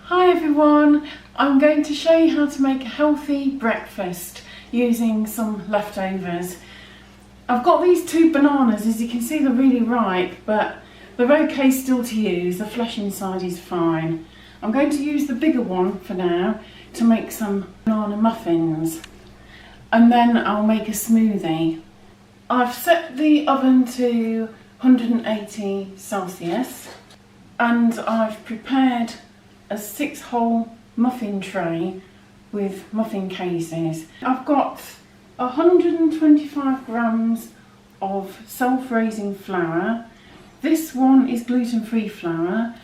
Hi everyone, I'm going to show you how to make a healthy breakfast using some leftovers. I've got these two bananas. As you can see, they're really ripe, but they're okay still to use. The flesh inside is fine. I'm going to use the bigger one for now to make some banana muffins, and then I'll make a smoothie. I've set the oven to 180 Celsius and I've prepared a 6-hole muffin tray with muffin cases. I've got 125 grams of self-raising flour. This one is gluten-free flour,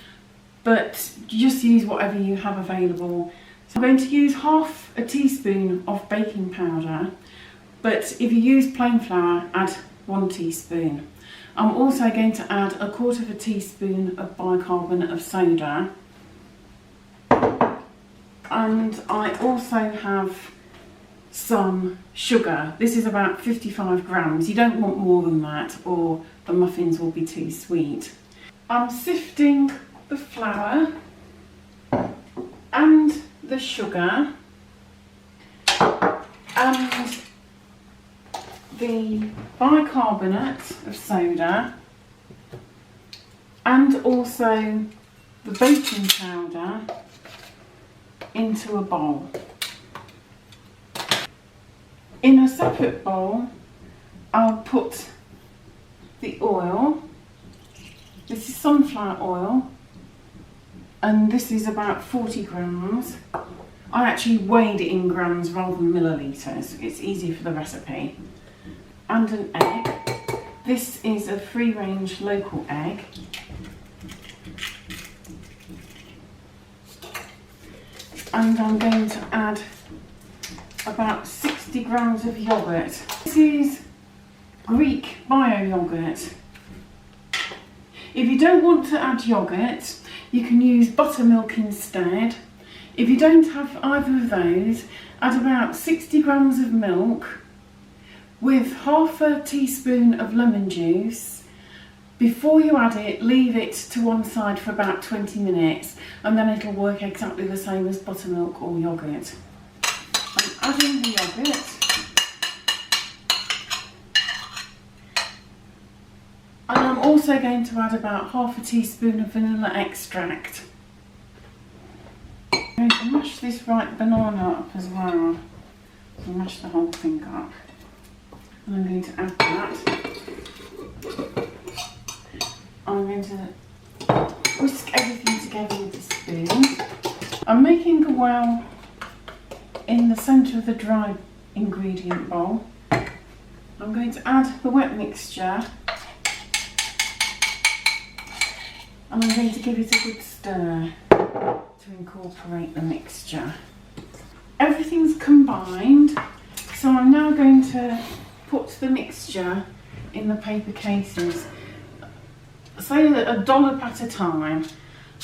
but just use whatever you have available. So I'm going to use half a teaspoon of baking powder, but if you use plain flour, add 1 teaspoon. I'm also going to add 1/4 teaspoon of bicarbonate of soda. And I also have some sugar. This is about 55 grams. You don't want more than that or the muffins will be too sweet. I'm sifting the flour and the sugar and the bicarbonate of soda and also the baking powder into a bowl. In a separate bowl, I'll put the oil. This is sunflower oil, and this is about 40 grams. I actually weighed it in grams rather than millilitres. It's easier for the recipe. And an egg. This is a free-range local egg. And I'm going to add about 60 grams of yoghurt. This is Greek bio yoghurt. If you don't want to add yoghurt, you can use buttermilk instead. If you don't have either of those, add about 60 grams of milk with half a teaspoon of lemon juice. Before you add it, leave it to one side for about 20 minutes and then it'll work exactly the same as buttermilk or yoghurt. I'm adding the yoghurt. And I'm also going to add about half a teaspoon of vanilla extract. I'm going to mash this ripe banana up as well. So mash the whole thing up. And I'm going to add that. I'm going to whisk everything together with a spoon. I'm making a well in the centre of the dry ingredient bowl. I'm going to add the wet mixture and I'm going to give it a good stir to incorporate the mixture. Everything's combined, so I'm now going to put the mixture in the paper cases. Say a dollop at a time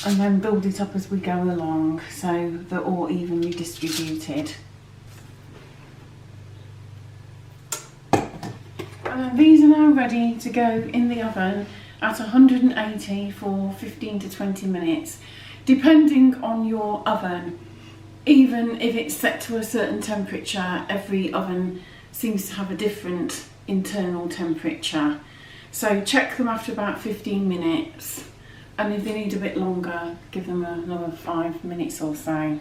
and then build it up as we go along so they're all evenly distributed. And these are now ready to go in the oven at 180 for 15 to 20 minutes, depending on your oven. Even if it's set to a certain temperature, every oven seems to have a different internal temperature. So check them after about 15 minutes, and if they need a bit longer, give them another 5 minutes or so.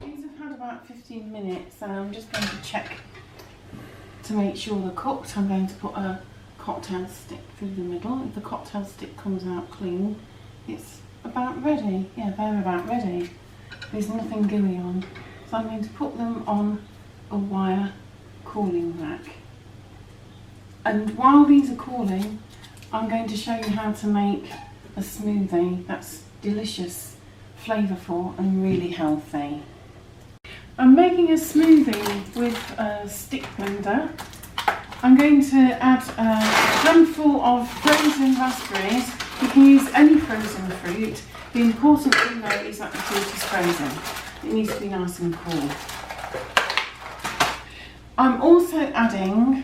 These have had about 15 minutes, and I'm just going to check to make sure they're cooked. I'm going to put a cocktail stick through the middle. If the cocktail stick comes out clean, it's about ready. Yeah, they're about ready. There's nothing gooey on. So I'm going to put them on a wire cooling rack. And while these are cooling, I'm going to show you how to make a smoothie that's delicious, flavourful and really healthy. I'm making a smoothie with a stick blender. I'm going to add a handful of frozen raspberries. You can use any frozen fruit. The important thing though is that the fruit is frozen. It needs to be nice and cool. I'm also adding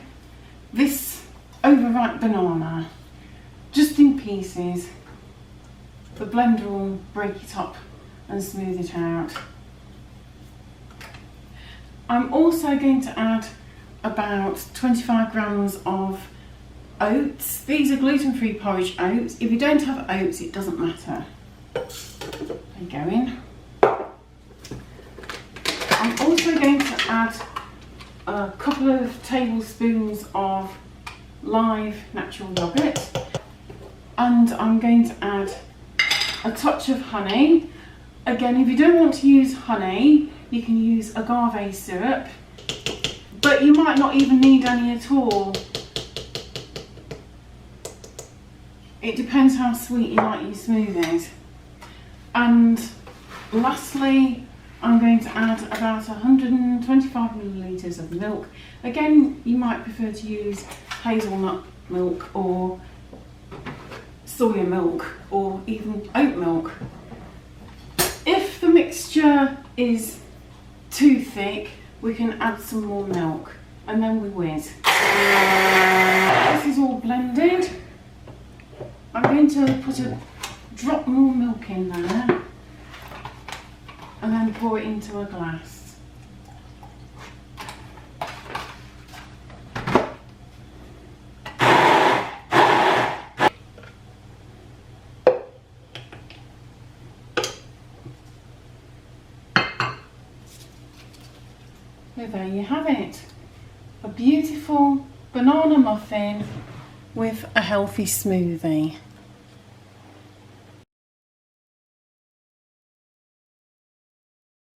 this overripe banana. pieces, the blender will break it up and smooth it out. I'm also going to add about 25 grams of oats. These are gluten-free porridge oats. If you don't have oats, it doesn't matter. They go in. I'm also going to add a couple of tablespoons of live natural yogurt, and I'm going to add a touch of honey. Again, if you don't want to use honey, you can use agave syrup, but you might not even need any at all. It depends how sweet you like your smoothies. And lastly, I'm going to add about 125 millilitres of milk. Again, you might prefer to use hazelnut milk or soya milk or even oat milk. If the mixture is too thick, we can add some more milk and then we whiz. This is all blended. I'm going to put a drop more milk in there and then pour it into a glass. So there you have it, a beautiful banana muffin with a healthy smoothie.